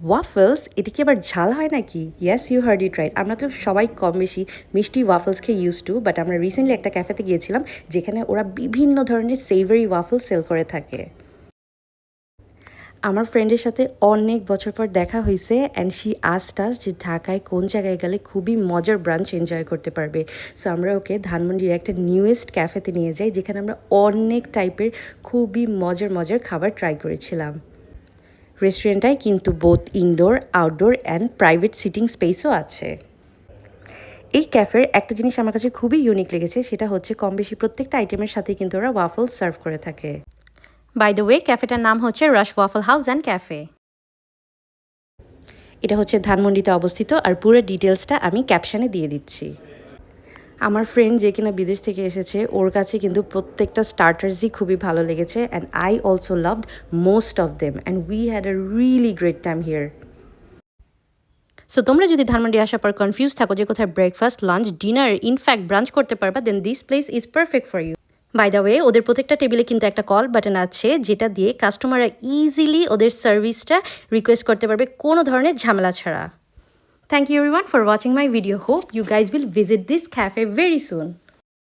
ওয়াফলস, এটা কি আবার ঝাল হয় নাকি? Yes, you heard it right. আমরা তো সবাই কম বেশি মিষ্টি ওয়াফলস খেয়ে ইউজ টু, বাট আমরা রিসেন্টলি একটা ক্যাফেতে গিয়েছিলাম যেখানে ওরা বিভিন্ন ধরনের সেভারি ওয়াফল সেল করে থাকে। আমার ফ্রেন্ডের সাথে অনেক বছর পর দেখা হয়েছে অ্যান্ড শি আস্কড আস যে ঢাকায় কোন জায়গায় গেলে খুবই মজার ব্রাঞ্চ এনজয় করতে পারবে। সো আমরা ওকে ধানমন্ডির একটা নিউয়েস্ট ক্যাফেতে নিয়ে যাই যেখানে আমরা অনেক টাইপের খুবই মজার মজার খাবার ট্রাই করেছিলাম। রেস্টুরেন্টটায় কিন্তু both indoor outdoor and private seating স্পেসও আছে। এই ক্যাফের একটা জিনিস আমার কাছে খুবই ইউনিক লেগেছে, সেটা হচ্ছে কম বেশি প্রত্যেকটা আইটেমের সাথে কিন্তু ওরা ওয়াফল সার্ভ করে থাকে। বাই দ্য ওয়ে, ক্যাফেটার নাম হচ্ছে রাশ ওয়াফল হাউস অ্যান্ড ক্যাফে। এটা হচ্ছে ধানমন্ডিতে অবস্থিত আর পুরো ডিটেলসটা আমি ক্যাপশনে দিয়ে দিচ্ছি। আমার ফ্রেন্ড যে কিনা বিদেশ থেকে এসেছে ওর কাছে কিন্তু প্রত্যেকটা স্টার্টার্সই খুবই ভালো লেগেছে and I also loved most of them and we had a really great time here. So তোমরা যদি ধানমন্ডি আসার পর কনফিউজ থাকো যে কোথায় breakfast, lunch, dinner, in fact brunch করতে পারবা, then this place is perfect for you. By the way, ওদের প্রত্যেকটা টেবিলে কিন্তু একটা কল বাটন আছে যেটা দিয়ে কাস্টমাররা ইজিলি ওদের সার্ভিসটা রিকোয়েস্ট করতে পারবে কোনো ধরনের ঝামেলা ছাড়া। Thank you everyone for watching my video. Hope you guys will visit this cafe very soon.